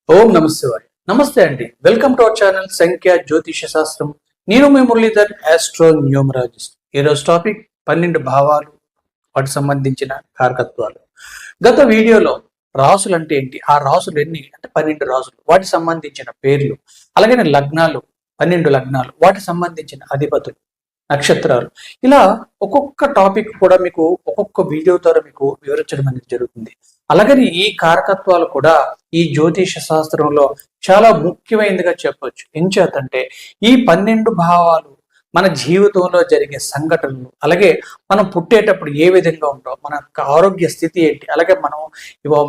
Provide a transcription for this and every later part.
ఓం నమశివాయ. నమస్తే అండి. వెల్కమ్ టు అవర్ ఛానల్ సంఖ్య జ్యోతిష శాస్త్రం. నేను మీ మురళీధర్, ఆస్ట్రో న్యూమరాలజిస్ట్. ఈరోజు టాపిక్ 12 భావాలు, వాటికి సంబంధించిన కారకత్వాలు. గత వీడియోలో రాసులు అంటే ఏంటి, ఆ రాసులు ఎన్ని అంటే 12 రాసులు, వాటికి సంబంధించిన పేర్లు, అలాగే లగ్నాలు 12 లగ్నాలు, వాటికి సంబంధించిన అధిపతులు, నక్షత్రాలు, ఇలా ఒక్కొక్క టాపిక్ కూడా మీకు ఒక్కొక్క వీడియో ద్వారా మీకు వివరించడం అనేది జరుగుతుంది. అలాగని ఈ కారకత్వాలు కూడా ఈ జ్యోతిష శాస్త్రంలో చాలా ముఖ్యమైనదిగా చెప్పొచ్చు. ఎంచేతంటే ఈ 12 భావాలు మన జీవితంలో జరిగే సంఘటనలు, అలాగే మనం పుట్టేటప్పుడు ఏ విధంగా ఉంటాం, మన యొక్క ఆరోగ్య స్థితి ఏంటి, అలాగే మనం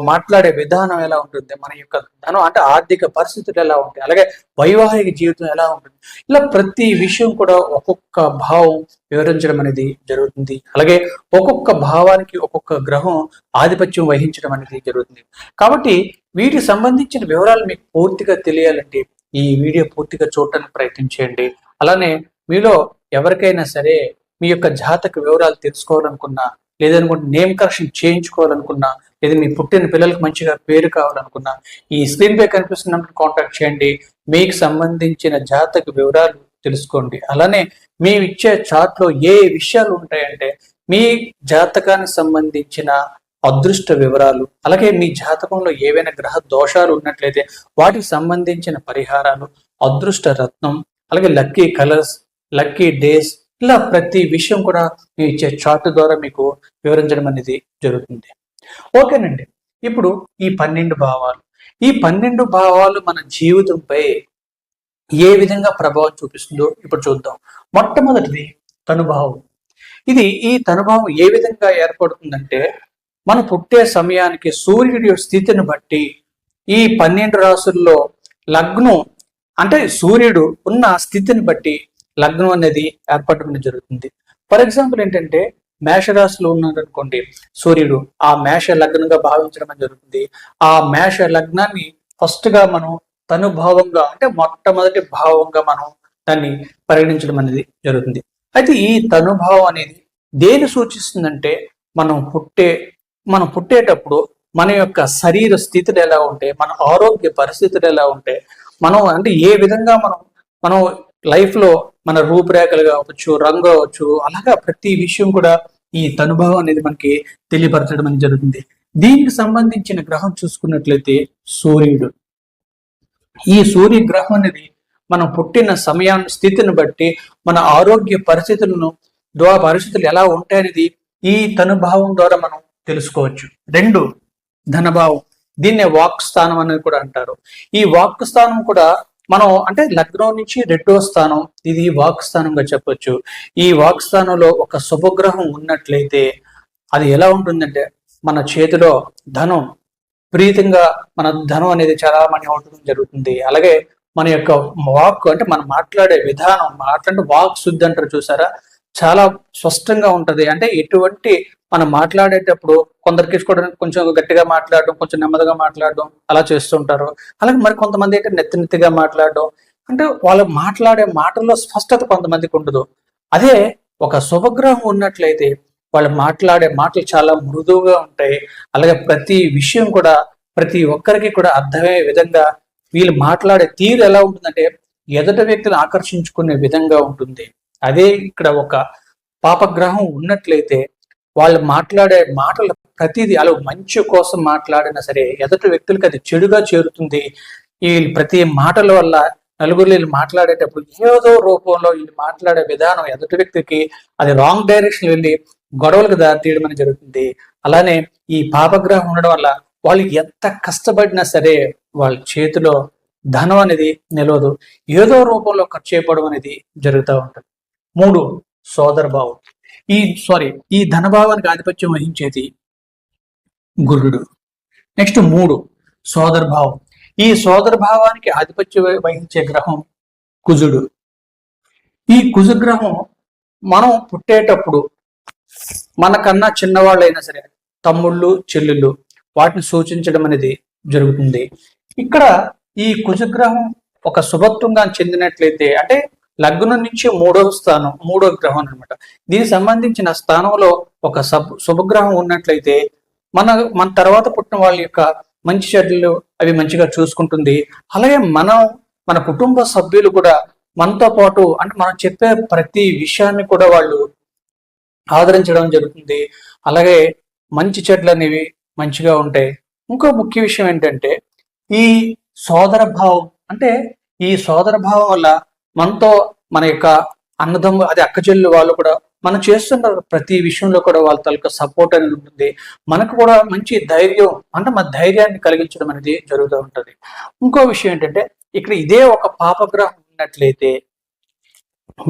మాట్లాడే విధానం ఎలా ఉంటుంది, మన యొక్క ధనం అంటే ఆర్థిక పరిస్థితులు ఎలా ఉంటాయి, అలాగే వైవాహిక జీవితం ఎలా ఉంటుంది, ఇలా ప్రతి విషయం కూడా ఒక్కొక్క భావం వివరించడం అనేది జరుగుతుంది. అలాగే ఒక్కొక్క భావానికి ఒక్కొక్క గ్రహం ఆధిపత్యం వహించడం అనేది జరుగుతుంది. కాబట్టి వీటికి సంబంధించిన వివరాలు మీకు పూర్తిగా తెలియాలంటే ఈ వీడియో పూర్తిగా చూడటానికి ప్రయత్నించండి. అలానే మీలో ఎవరికైనా సరే మీ యొక్క జాతక వివరాలు తెలుసుకోవాలనుకున్నా, లేదనుకుంటే నేమ్ కరెక్షన్ చేయించుకోవాలనుకున్నా, లేదా మీ పుట్టిన పిల్లలకు మంచిగా పేరు కావాలనుకున్నా, ఈ స్క్రీన్ పై కనిపిస్తున్న నెంబర్కి కాంటాక్ట్ చేయండి. మీకు సంబంధించిన జాతక వివరాలు తెలుసుకోండి. అలానే మీ ఇచ్చే చార్ట్ లో ఏ విషయాలు ఉంటాయంటే మీ జాతకానికి సంబంధించిన అదృష్ట వివరాలు, అలాగే మీ జాతకంలో ఏవైనా గ్రహ దోషాలు ఉన్నట్లయితే వాటికి సంబంధించిన పరిహారాలు, అదృష్ట రత్నం, అలాగే లక్కీ కలర్స్, లక్కీ డేస్, ఇలా ప్రతి విషయం కూడా మీ ఇచ్చే చార్ట్ ద్వారా మీకు వివరించడం అనేది జరుగుతుంది. ఓకేనండి. ఇప్పుడు ఈ 12 భావాలు, ఈ 12 భావాలు మన జీవితంపై ఏ విధంగా ప్రభావం చూపిస్తుందో ఇప్పుడు చూద్దాం. మొట్టమొదటిది తనుభావం. ఈ తనుభావం ఏ విధంగా ఏర్పడుతుందంటే మనం పుట్టే సమయానికి సూర్యుడి స్థితిని బట్టి ఈ 12 రాసుల్లో లగ్నం అంటే సూర్యుడు ఉన్న స్థితిని బట్టి లగ్నం అనేది ఏర్పడడం జరుగుతుంది. ఫర్ ఎగ్జాంపుల్ ఏంటంటే మేషరాశిలో ఉన్నారనుకోండి, సూర్యుడు ఆ మేష లగ్నంగా భావించడం జరుగుతుంది. ఆ మేష లగ్నాన్ని ఫస్ట్ గా మనం తనుభావంగా అంటే మొట్టమొదటి భావంగా మనం దాన్ని పరిగణించడం అనేది జరుగుతుంది. అయితే ఈ తనుభావం అనేది దేని సూచిస్తుందంటే మనం పుట్టేటప్పుడు మన యొక్క శరీర స్థితులు ఎలా ఉంటాయి, మన ఆరోగ్య పరిస్థితులు ఎలా ఉంటాయి, మనం అంటే ఏ విధంగా మనం లైఫ్ లో మన రూపురేఖలు కావచ్చు, రంగు కావచ్చు, అలాగా ప్రతి విషయం కూడా ఈ తనుభావం అనేది మనకి తెలియపరచడం అనేది జరుగుతుంది. దీనికి సంబంధించిన గ్రహం చూసుకున్నట్లయితే సూర్యుడు. ఈ సూర్య గ్రహం అనేది మనం పుట్టిన సమయాన్ని స్థితిని బట్టి మన ఆరోగ్య పరిస్థితులు ఎలా ఉంటాయనేది ఈ తనుభావం ద్వారా మనం తెలుసుకోవచ్చు. 2 ధనభావం, దీన్నే వాక్ స్థానం అనేది కూడా అంటారు. ఈ వాక్ స్థానం కూడా మనం అంటే లగ్నం నుంచి 2వ స్థానం, ఇది వాక్ స్థానంగా చెప్పొచ్చు. ఈ వాక్ స్థానంలో ఒక శుభగ్రహం ఉన్నట్లయితే అది ఎలా ఉంటుందంటే మన చేతిలో ధనం ప్రీతంగా, మన ధనం అనేది చాలా మనీ అవడం జరుగుతుంది. అలాగే మన యొక్క వాక్ అంటే మనం మాట్లాడే విధానం, మాట్లాడే వాక్ శుద్ధి అంటారు చూసారా, చాలా స్పష్టంగా ఉంటది. అంటే ఎటువంటి మనం మాట్లాడేటప్పుడు కొందరికి కూడా కొంచెం గట్టిగా మాట్లాడడం, కొంచెం నెమ్మదిగా మాట్లాడడం అలా చేస్తుంటారు. అలాగే మరి కొంతమంది అయితే నెత్తిగా మాట్లాడడం, అంటే వాళ్ళు మాట్లాడే మాటల్లో స్పష్టత కొంతమందికి ఉండదు. అదే ఒక శుభగ్రహం ఉన్నట్లయితే వాళ్ళు మాట్లాడే మాటలు చాలా మృదువుగా ఉంటాయి. అలాగే ప్రతి విషయం కూడా ప్రతి ఒక్కరికి కూడా అర్థమయ్యే విధంగా వీళ్ళు మాట్లాడే తీరు ఎలా ఉంటుందంటే ఎదుటి వ్యక్తిని ఆకర్షించుకునే విధంగా ఉంటుంది. అదే ఇక్కడ ఒక పాపగ్రహం ఉన్నట్లయితే వాళ్ళు మాట్లాడే మాటలు ప్రతిదీ అలా మంచి కోసం మాట్లాడినా సరే ఎదుటి వ్యక్తులకి అది చెడుగా చేరుతుంది. ఈ ప్రతి మాటల వల్ల నలుగురు వీళ్ళు మాట్లాడేటప్పుడు ఏదో రూపంలో వీళ్ళు మాట్లాడే విధానం ఎదుటి వ్యక్తికి అది రాంగ్ డైరెక్షన్ వెళ్ళి గొడవలకు దారితీయడం అనేది జరుగుతుంది. అలానే ఈ పాపగ్రహం ఉండడం వల్ల వాళ్ళు ఎంత కష్టపడినా సరే వాళ్ళ చేతిలో ధనం అనేది నిలవదు, ఏదో రూపంలో ఖర్చు చేయడం అనేది జరుగుతూ ఉంటుంది. 3 సోదరభావం. ఈ ధనభావానికి ఆధిపత్యం వహించేది గురుడు. నెక్స్ట్ 3 సోదరభావం. ఈ సోదరభావానికి ఆధిపత్యం వహించే గ్రహం కుజుడు. ఈ కుజగ్రహం మనం పుట్టేటప్పుడు మనకన్నా చిన్నవాళ్ళైనా సరే తమ్ముళ్ళు, చెల్లెళ్ళు, వాటిని సూచించడం అనేది జరుగుతుంది. ఇక్కడ ఈ కుజగ్రహం ఒక శుభత్వంగా చెందినట్లయితే అంటే లగ్నం నుంచి 3వ స్థానం, 3వ గ్రహం అనమాట. దీనికి సంబంధించిన స్థానంలో ఒక శుభగ్రహం ఉన్నట్లయితే మన తర్వాత పుట్టిన వాళ్ళ యొక్క మంచి చెడ్డలు అవి మంచిగా చూసుకుంటుంది. అలాగే మన కుటుంబ సభ్యులు కూడా మనతో పాటు అంటే మనం చెప్పే ప్రతి విషయాన్ని కూడా వాళ్ళు ఆదరించడం జరుగుతుంది. అలాగే మంచి చెడ్లు అనేవి మంచిగా ఉంటాయి. ఇంకో ముఖ్య విషయం ఏంటంటే ఈ సోదర భావం, అంటే ఈ సోదర భావం వల్ల మనతో మన యొక్క అన్నదమ్ము అది అక్క చెల్లి వాళ్ళు కూడా మనం చేస్తున్న ప్రతి విషయంలో కూడా వాళ్ళ తాలూకా సపోర్ట్ అనేది ఉంటుంది. మనకు కూడా మంచి ధైర్యం అంటే మన ధైర్యాన్ని కలిగించడం అనేది జరుగుతూ ఉంటుంది. ఇంకో విషయం ఏంటంటే ఇక్కడ ఇదే ఒక పాపగ్రహం ఉన్నట్లయితే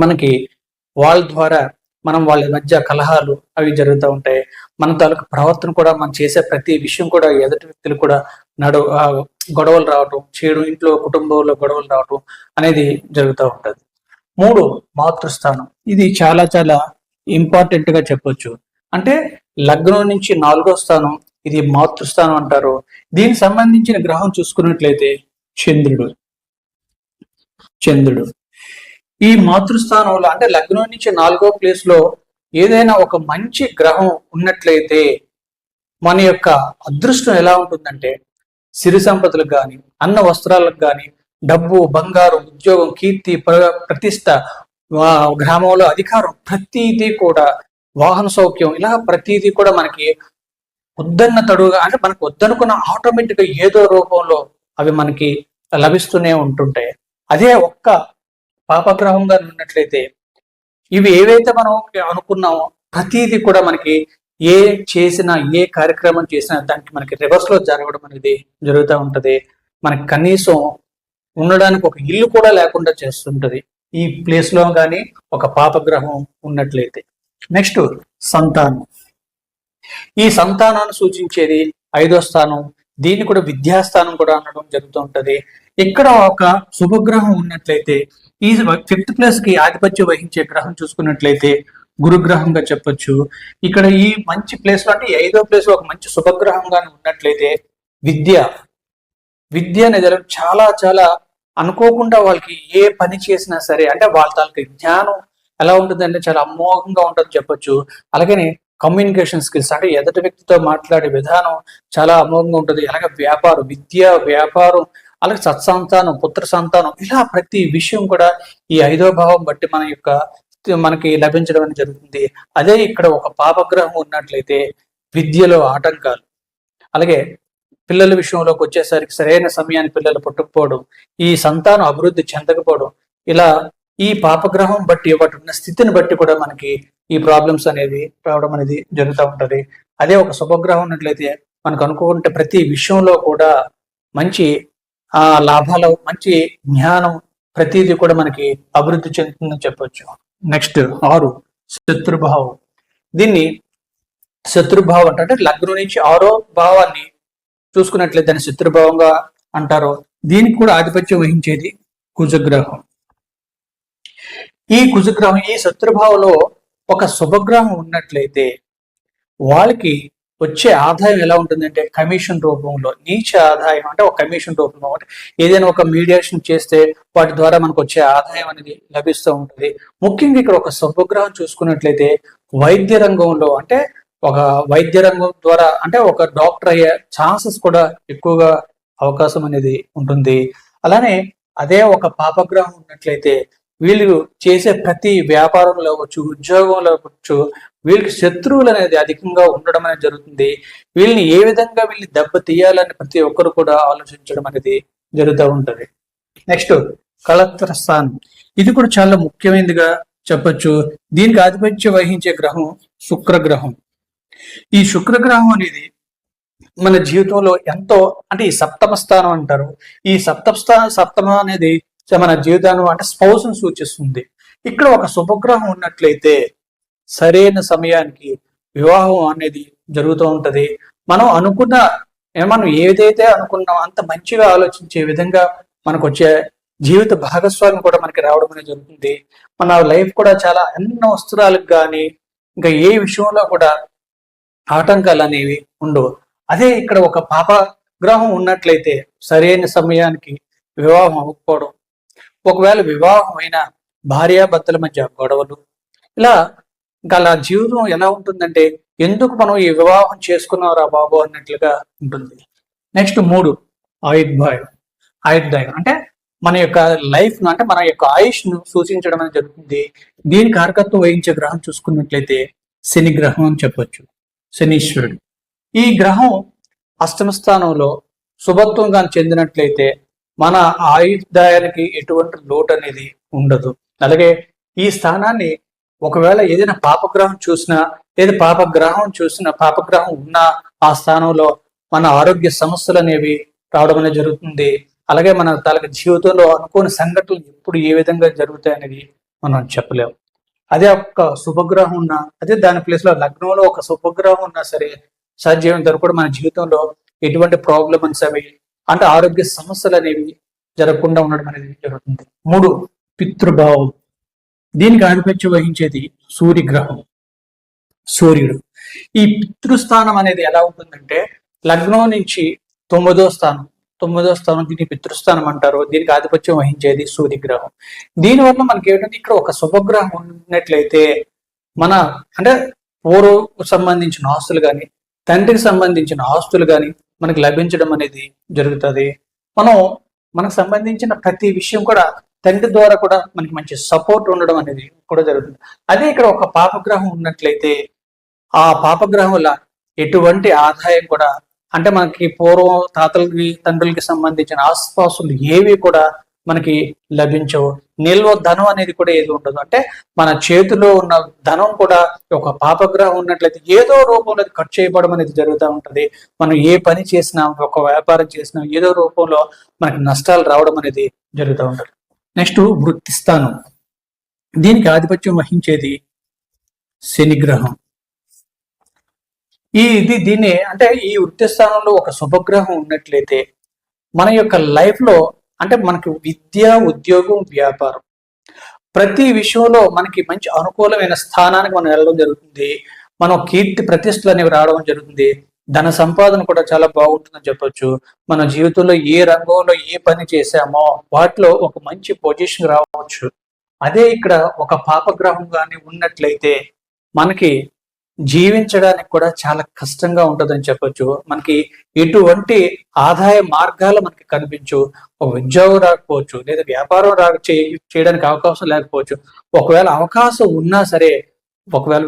మనకి వాళ్ళ ద్వారా వాళ్ళ మధ్య కలహాలు అవి జరుగుతూ ఉంటాయి. మన తాలూకు ప్రవర్తన కూడా మనం చేసే ప్రతి విషయం కూడా ఎదుటి వ్యక్తులు కూడా గొడవలు రావటం చేయడం, ఇంట్లో కుటుంబంలో గొడవలు రావటం అనేది జరుగుతూ ఉంటుంది. 3 మాతృస్థానం. ఇది చాలా చాలా ఇంపార్టెంట్ గా చెప్పొచ్చు. అంటే లగ్నం నుంచి 4వ స్థానం, ఇది మాతృస్థానం అంటారు. దీనికి సంబంధించిన గ్రహం చూసుకున్నట్లయితే చంద్రుడు ఈ మాతృస్థానంలో అంటే లగ్నం నుంచి 4వ ప్లేస్ లో ఏదైనా ఒక మంచి గ్రహం ఉన్నట్లయితే మన యొక్క అదృష్టం ఎలా ఉంటుందంటే సిరి సంపదలకు కానీ, అన్న వస్త్రాలకు కానీ, డబ్బు, బంగారం, ఉద్యోగం, కీర్తి, ప్రతిష్ట, గ్రామంలో అధికారం, ప్రతిదీ కూడా, వాహన సౌఖ్యం, ఇలా ప్రతిదీ కూడా మనకి వద్దన్న తడుగా అంటే మనకు వద్దనుకున్న ఆటోమేటిక్ గా ఏదో రూపంలో అవి మనకి లభిస్తూనే ఉంటుంటాయి. అదే ఒక్క పాపగ్రహంగా ఉన్నట్లయితే ఇవి ఏవైతే మనం అనుకున్నామో ప్రతిదీ కూడా మనకి ఏ చేసినా, ఏ కార్యక్రమం చేసినా దానికి మనకి రివర్స్ లో జరగడం అనేది జరుగుతూ ఉంటది. మనకి కనీసం ఉండడానికి ఒక ఇల్లు కూడా లేకుండా చేస్తుంటది ఈ ప్లేస్ లో కానీ ఒక పాపగ్రహం ఉన్నట్లయితే. నెక్స్ట్ సంతానం. ఈ సంతానాన్ని సూచించేది 5వ స్థానం. దీన్ని కూడా విద్యాస్థానం కూడా అనడం జరుగుతూ ఉంటది. ఇక్కడ ఒక శుభగ్రహం ఉన్నట్లయితే ఈ 5th ప్లేస్ కి ఆధిపత్యం వహించే గ్రహం చూసుకున్నట్లయితే గురుగ్రహంగా చెప్పొచ్చు. ఇక్కడ ఈ మంచి ప్లేస్ లో అంటే 5వ ప్లేస్ లో ఒక మంచి శుభగ్రహంగా ఉన్నట్లయితే విద్య అనేది చాలా చాలా అనుకోకుండా వాళ్ళకి ఏ పని చేసినా సరే అంటే వాళ్ళ తాలూకు జ్ఞానం ఎలా ఉంటుంది అంటే చాలా అమోఘంగా ఉంటుంది చెప్పొచ్చు. అలాగే కమ్యూనికేషన్ స్కిల్స్ అంటే ఎదుటి వ్యక్తితో మాట్లాడే విధానం చాలా అమోఘంగా ఉంటుంది. అలాగే వ్యాపారం, అలాగే సత్సంతానం, పుత్ర సంతానం, ఇలా ప్రతి విషయం కూడా ఈ 5వ భావం బట్టి మనకి లభించడం అనేది జరుగుతుంది. అదే ఇక్కడ ఒక పాపగ్రహం ఉన్నట్లయితే విద్యలో ఆటంకాలు, అలాగే పిల్లల విషయంలోకి వచ్చేసరికి సరైన సమయాన్ని పిల్లలు పుట్టకపోవడం, ఈ సంతానం అభివృద్ధి చెందకపోవడం, ఇలా ఈ పాపగ్రహం బట్టి వాటి ఉన్న స్థితిని బట్టి కూడా మనకి ఈ ప్రాబ్లమ్స్ అనేది రావడం అనేది జరుగుతూ ఉంటది. అదే ఒక శుభగ్రహం ఉన్నట్లయితే మనకు అనుకుంటే ప్రతి విషయంలో కూడా మంచి లాభాలు, మంచి జ్ఞానం, ప్రతిదీ కూడా మనకి అభివృద్ధి చెందుతుందని చెప్పొచ్చు. నెక్స్ట్ 6 శత్రుభావం. దీన్ని శత్రుభావం అంటే లగ్నం నుంచి 6వ భావాన్ని చూసుకున్నట్లయితే దాన్ని శత్రుభావంగా అంటారు. దీనికి కూడా ఆధిపత్యం వహించేది కుజగ్రహం. ఈ కుజగ్రహం ఈ శత్రుభావంలో ఒక శుభగ్రహం ఉన్నట్లయితే వాళ్ళకి వచ్చే ఆదాయం ఎలా ఉంటుందంటే కమిషన్ రూపంలో, నీచ ఆదాయం అంటే ఒక కమిషన్ రూపంలో, అంటే ఏదైనా ఒక మీడియేషన్ చేస్తే వాటి ద్వారా మనకు వచ్చే ఆదాయం అనేది లభిస్తూ ఉంటుంది. ముఖ్యంగా ఇక్కడ ఒక శుభగ్రహం చూసుకున్నట్లయితే వైద్య రంగంలో అంటే ఒక వైద్య రంగం ద్వారా అంటే ఒక డాక్టర్ అయ్యే ఛాన్సెస్ కూడా ఎక్కువగా అవకాశం అనేది ఉంటుంది. అలానే అదే ఒక పాపగ్రహం ఉన్నట్లయితే వీళ్ళు చేసే ప్రతి వ్యాపారంలో అవ్వచ్చు, ఉద్యోగంలో అవ్వచ్చు, వీళ్ళకి శత్రువులు అనేది అధికంగా ఉండడం అనేది జరుగుతుంది. వీళ్ళని ఏ విధంగా దెబ్బ తీయాలని ప్రతి ఒక్కరు కూడా ఆలోచించడం అనేది జరుగుతూ ఉంటది. నెక్స్ట్ కళత్ర స్థానం. ఇది కూడా చాలా ముఖ్యమైనదిగా చెప్పొచ్చు. దీనికి ఆధిపత్యం వహించే గ్రహం శుక్రగ్రహం. ఈ శుక్రగ్రహం అనేది మన జీవితంలో ఎంతో అంటే ఈ 7వ స్థానం అంటారు. ఈ సప్తమ అనేది మన జీవితాన్ని అంటే స్పౌస్ ను సూచిస్తుంది. ఇక్కడ ఒక శుభగ్రహం ఉన్నట్లయితే సరైన సమయానికి వివాహం అనేది జరుగుతూ ఉంటది. మనం ఏదైతే అనుకున్నామో అంత మంచిగా ఆలోచించే విధంగా మనకు వచ్చే జీవిత భాగస్వామి కూడా మనకి రావడం అనేది జరుగుతుంది. మన లైఫ్ కూడా చాలా ఎన్నో వస్త్రాలకు కానీ ఇంకా ఏ విషయంలో కూడా ఆటంకాలు అనేవి ఉండవు. అదే ఇక్కడ ఒక పాప గ్రహం ఉన్నట్లయితే సరైన సమయానికి వివాహం అవ్వకపోవడం, ఒకవేళ వివాహం అయిన భార్యాభర్తల మధ్య గొడవలు, ఇలా ఇంకా అలా జీవితం ఎలా ఉంటుందంటే ఎందుకు మనం ఈ వివాహం చేసుకున్నారా బాబు అన్నట్లుగా ఉంటుంది. నెక్స్ట్ 3 ఆయుర్దాయం అంటే మన యొక్క లైఫ్ ను అంటే మన యొక్క ఆయుష్ ను సూచించడం అనేది జరుగుతుంది. దీని కారకత్వం వహించే గ్రహం చూసుకున్నట్లయితే శని గ్రహం అని చెప్పొచ్చు. శనీశ్వరుడు ఈ గ్రహం అష్టమ స్థానంలో శుభత్వంగా చెందినట్లయితే మన ఆయుర్దాయానికి ఎటువంటి లోటు అనేది ఉండదు. అలాగే ఈ స్థానాన్ని ఒకవేళ ఏదైనా పాపగ్రహం చూసినా లేదా పాపగ్రహం ఉన్న ఆ స్థానంలో మన ఆరోగ్య సమస్యలు అనేవి రావడం అనేది జరుగుతుంది. అలాగే మన తలకి జీవితంలో అనుకోని సంఘటనలు ఎప్పుడు ఏ విధంగా జరుగుతాయి అనేది మనం చెప్పలేము. అదే ఒక శుభగ్రహం ఉన్నా, అదే దాని ప్లేస్ లో లగ్నంలో ఒక శుభగ్రహం ఉన్నా సరే సాధ్యం కూడా మన జీవితంలో ఎటువంటి ప్రాబ్లమ్స్ అవి అంటే ఆరోగ్య సమస్యలు అనేవి జరగకుండా ఉండడం అనేది జరుగుతుంది. 3 పితృభావం. దీనికి ఆధిపత్యం వహించేది సూర్యగ్రహం, సూర్యుడు. ఈ పితృస్థానం అనేది ఎలా ఉంటుందంటే లగ్నం నుంచి 9వ స్థానం దీన్ని పితృస్థానం అంటారు. దీనికి ఆధిపత్యం వహించేది సూర్యగ్రహం. దీనివల్ల మనకి ఏంటంటే ఇక్కడ ఒక శుభగ్రహం ఉన్నట్లయితే మన అంటే పూర్వకు సంబంధించిన ఆస్తులు కానీ తండ్రికి సంబంధించిన ఆస్తులు కానీ మనకి లభించడం అనేది జరుగుతుంది. మనకు సంబంధించిన ప్రతి విషయం కూడా తండ్రి ద్వారా కూడా మనకి మంచి సపోర్ట్ ఉండడం అనేది కూడా జరుగుతుంది. అదే ఇక్కడ ఒక పాపగ్రహం ఉన్నట్లయితే ఆ పాపగ్రహం వల్ల ఎటువంటి ఆదాయం కూడా అంటే మనకి పూర్వం తాతలకి తండ్రులకి సంబంధించిన ఆస్పాసులు ఏవి కూడా మనకి లభించవు. నిల్వ ధనం అనేది కూడా ఏది ఉండదు. అంటే మన చేతిలో ఉన్న ధనం కూడా ఒక పాపగ్రహం ఉన్నట్లయితే ఏదో రూపంలో ఖర్చు చేయబడడం అనేది జరుగుతూ ఉంటుంది. మనం ఏ పని చేసినా ఒక వ్యాపారం చేసినా ఏదో రూపంలో మనకి నష్టాలు రావడం అనేది జరుగుతూ ఉంటుంది. నెక్స్ట్ వృత్తి స్థానం. దీనికి ఆధిపత్యం వహించేది శనిగ్రహం. దీన్ని అంటే ఈ వృత్తి స్థానంలో ఒక శుభగ్రహం ఉన్నట్లయితే మన యొక్క లైఫ్ లో అంటే మనకి విద్య, ఉద్యోగం, వ్యాపారం ప్రతి విషయంలో మనకి మంచి అనుకూలమైన స్థానానికి మనం వెళ్ళడం జరుగుతుంది. మనం కీర్తి ప్రతిష్టలు అనేవి రావడం జరుగుతుంది. ధన సంపాదన కూడా చాలా బాగుంటుందని చెప్పొచ్చు. మన జీవితంలో ఏ రంగంలో ఏ పని చేశామో వాటిలో ఒక మంచి పొజిషన్ రావచ్చు. అదే ఇక్కడ ఒక పాపగ్రహం కానీ ఉన్నట్లయితే మనకి జీవించడానికి కూడా చాలా కష్టంగా ఉంటుందని చెప్పొచ్చు. మనకి ఎటువంటి ఆదాయ మార్గాలు మనకి కనిపించు. ఒక ఉద్యోగం రాకపోవచ్చు, లేదా వ్యాపారం చేయడానికి అవకాశం లేకపోవచ్చు. ఒకవేళ అవకాశం ఉన్నా సరే, ఒకవేళ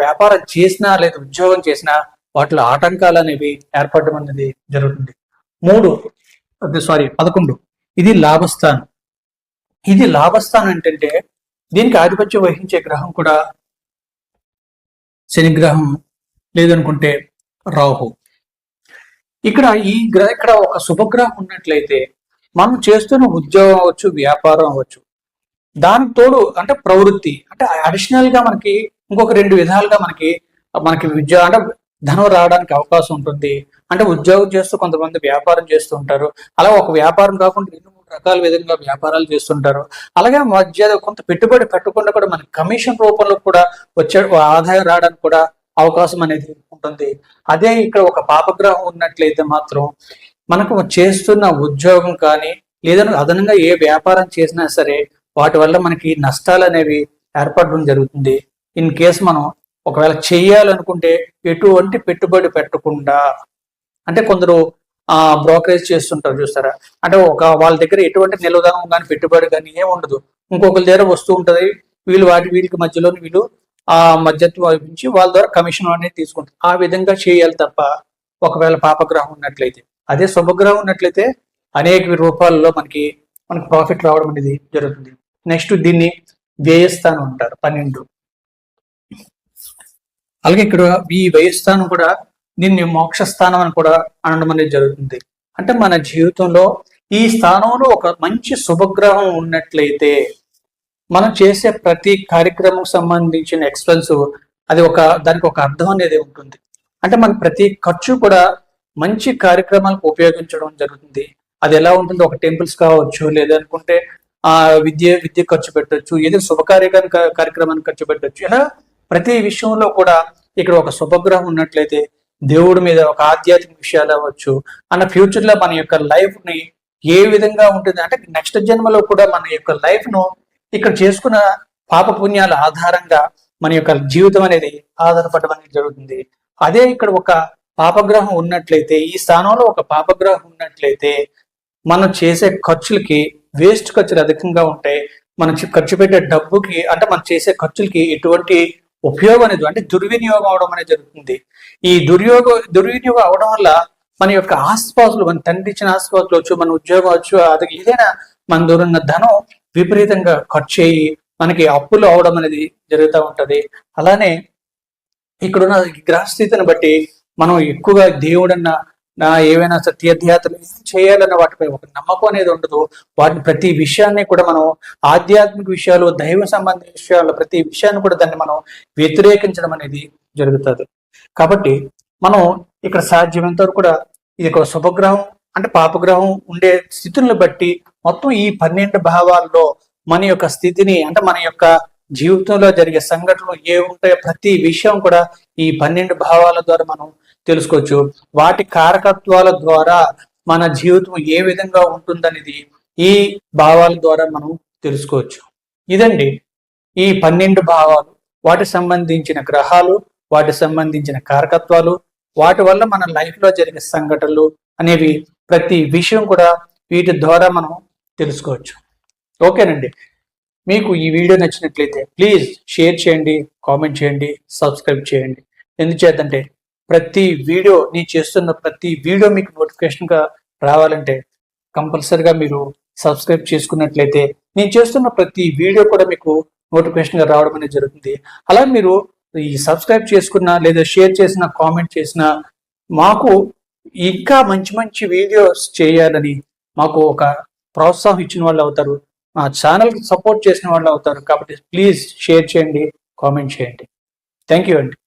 వ్యాపారం చేసినా లేదా ఉద్యోగం చేసినా వాటిలో ఆటంకాలు అనేవి ఏర్పడడం అనేది జరుగుతుంది. 11 ఇది లాభస్థానం. ఏంటంటే దీనికి ఆధిపత్యం వహించే గ్రహం కూడా శనిగ్రహం లేదనుకుంటే రాహు. ఇక్కడ ఒక శుభగ్రహం ఉన్నట్లయితే మనం చేస్తున్న ఉద్యోగం అవ్వచ్చు, వ్యాపారం అవ్వచ్చు, దానికి తోడు అంటే ప్రవృత్తి అంటే అడిషనల్ గా మనకి ఇంకొక 2 విధాలుగా మనకి విద్య అంటే ధనం రావడానికి అవకాశం ఉంటుంది. అంటే ఉద్యోగం చేస్తూ కొంతమంది వ్యాపారం చేస్తూ ఉంటారు. అలా ఒక వ్యాపారం కాకుండా 2-3 రకాల విధంగా వ్యాపారాలు చేస్తుంటారు. అలాగే మధ్య కొంత పెట్టుబడి పెట్టకుండా కూడా మనకి కమిషన్ రూపంలో కూడా వచ్చే ఆదాయం రావడానికి కూడా అవకాశం అనేది ఉంటుంది. అదే ఇక్కడ ఒక పాపగ్రహం ఉన్నట్లయితే మాత్రం మనకు చేస్తున్న ఉద్యోగం కానీ లేదా అదనంగా ఏ వ్యాపారం చేసినా సరే వాటి వల్ల మనకి నష్టాలు అనేవి ఏర్పడడం జరుగుతుంది. ఇన్ కేసు మనం ఒకవేళ చేయాలనుకుంటే ఎటువంటి పెట్టుబడి పెట్టకుండా అంటే కొందరు బ్రోకరేజ్ చేస్తుంటారు చూస్తారా, అంటే వాళ్ళ దగ్గర ఎటువంటి నిల్వధనం కానీ పెట్టుబడి కానీ ఏమి ఉండదు. ఇంకొకరి దగ్గర వస్తూ ఉంటది, వీళ్ళకి మధ్యలో వీళ్ళు ఆ మధ్యత్వం వహించి వాళ్ళ ద్వారా కమిషన్ అనేది తీసుకుంటారు. ఆ విధంగా చేయాలి తప్ప ఒకవేళ పాపగ్రహం ఉన్నట్లయితే. అదే శుభగ్రహం ఉన్నట్లయితే అనేక రూపాల్లో మనకి ప్రాఫిట్ రావడం అనేది జరుగుతుంది. నెక్స్ట్ దీన్ని వ్యయస్థానం అంటారు 12. అలాగే ఇక్కడ ఈ వ్యయస్థానం కూడా దీన్ని మోక్ష స్థానం అని కూడా అనడం అనేది జరుగుతుంది. అంటే మన జీవితంలో ఈ స్థానంలో ఒక మంచి శుభగ్రహం ఉన్నట్లయితే మనం చేసే ప్రతి కార్యక్రమం సంబంధించిన ఎక్స్పెన్స్ దానికి ఒక అర్థం అనేది ఉంటుంది. అంటే మన ప్రతి ఖర్చు కూడా మంచి కార్యక్రమాలకు ఉపయోగించడం జరుగుతుంది. అది ఎలా ఉంటుంది, ఒక టెంపుల్స్ కావచ్చు, లేదనుకుంటే విద్య ఖర్చు పెట్టచ్చు, ఏదో కార్యక్రమానికి ఖర్చు పెట్టచ్చు. ఇలా ప్రతి విషయంలో కూడా ఇక్కడ ఒక శుభగ్రహం ఉన్నట్లయితే దేవుడి మీద ఒక ఆధ్యాత్మిక విషయాలు అవ్వచ్చు అన్న ఫ్యూచర్ లో మన యొక్క లైఫ్ ని ఏ విధంగా ఉంటుంది అంటే నెక్స్ట్ జన్మలో కూడా మన యొక్క లైఫ్ ను ఇక్కడ చేసుకున్న పాప పుణ్యాల ఆధారంగా మన యొక్క జీవితం అనేది ఆధారపడడం అనేది జరుగుతుంది. అదే ఇక్కడ ఒక పాపగ్రహం ఉన్నట్లయితే, ఈ స్థానంలో ఒక పాపగ్రహం ఉన్నట్లయితే మనం చేసే ఖర్చులకి వేస్ట్ ఖర్చులు అధికంగా ఉంటాయి. మనం ఖర్చు పెట్టే డబ్బుకి అంటే మనం చేసే ఖర్చులకి ఎటువంటి ఉపయోగం అనేది అంటే దుర్వినియోగం అవడం అనేది జరుగుతుంది. ఈ దుర్వినియోగం అవడం వల్ల మన యొక్క ఆస్తిపాస్తులు, మన తండ్రి ఇచ్చిన ఆస్తిపాస్తులు వచ్చు, మన ఉద్యోగం వచ్చు, అది ఏదైనా మన దూరన్న ధనం విపరీతంగా ఖర్చు అయ్యి మనకి అప్పులు అవడం అనేది జరుగుతూ ఉంటది. అలానే ఇక్కడున్న గ్రహస్థితిని బట్టి మనం ఎక్కువగా దేవుడన్న ఏవైనా తీర్థయాత్రలు చేయాలన్న వాటిపై ఒక నమ్మకం అనేది ఉండదు. వాటిని ప్రతి విషయాన్ని కూడా మనం ఆధ్యాత్మిక విషయాలు, దైవ సంబంధించిన విషయాలు, ప్రతి విషయాన్ని కూడా దాన్ని మనం వ్యతిరేకించడం అనేది జరుగుతుంది. కాబట్టి మనం ఇక్కడ సాధ్యమైనంత వరకు కూడా ఇది ఒక శుభగ్రహం అంటే పాపగ్రహం ఉండే స్థితులను బట్టి మొత్తం ఈ 12 భావాల్లో మన యొక్క స్థితిని అంటే మన యొక్క జీవితంలో జరిగే సంఘటనలు ఏ ఉంటాయో ప్రతి విషయం కూడా ఈ 12 భావాల ద్వారా మనం తెలుసుకోవచ్చు. వాటి కారకత్వాల ద్వారా మన జీవితం ఏ విధంగా ఉంటుందనేది ఈ భావాల ద్వారా మనం తెలుసుకోవచ్చు. ఇదండి ఈ 12 భావాలు, వాటికి సంబంధించిన గ్రహాలు, వాటికి సంబంధించిన కారకత్వాలు, వాటి వల్ల మన లైఫ్ లో జరిగే సంఘటనలు అనేవి ప్రతి విషయం కూడా వీటి ద్వారా మనం తెలుసుకోవచ్చు. ఓకేనండి, మీకు ఈ వీడియో నచ్చినట్లయితే ప్లీజ్ షేర్ చేయండి, కామెంట్ చేయండి, సబ్స్క్రైబ్ చేయండి. ఎందుచేతంటే ప్రతి వీడియో నేను చేస్తున్న ప్రతి వీడియో మీకు నోటిఫికేషన్గా రావాలంటే కంపల్సరిగా మీరు సబ్స్క్రైబ్ చేసుకున్నట్లయితే నేను చేస్తున్న ప్రతి వీడియో కూడా మీకు నోటిఫికేషన్గా రావడం అనేది జరుగుతుంది. అలా మీరు ఈ సబ్స్క్రైబ్ చేసుకున్నా లేదా షేర్ చేసిన, కామెంట్ చేసిన మాకు ఇంకా మంచి మంచి వీడియోస్ చేయాలని మాకు ఒక ప్రోత్సాహం ఇచ్చిన వాళ్ళు అవుతారు, మా ఛానల్కి సపోర్ట్ చేసిన వాళ్ళు అవుతారు. కాబట్టి ప్లీజ్ షేర్ చేయండి, కామెంట్ చేయండి. థ్యాంక్ యూ అండి.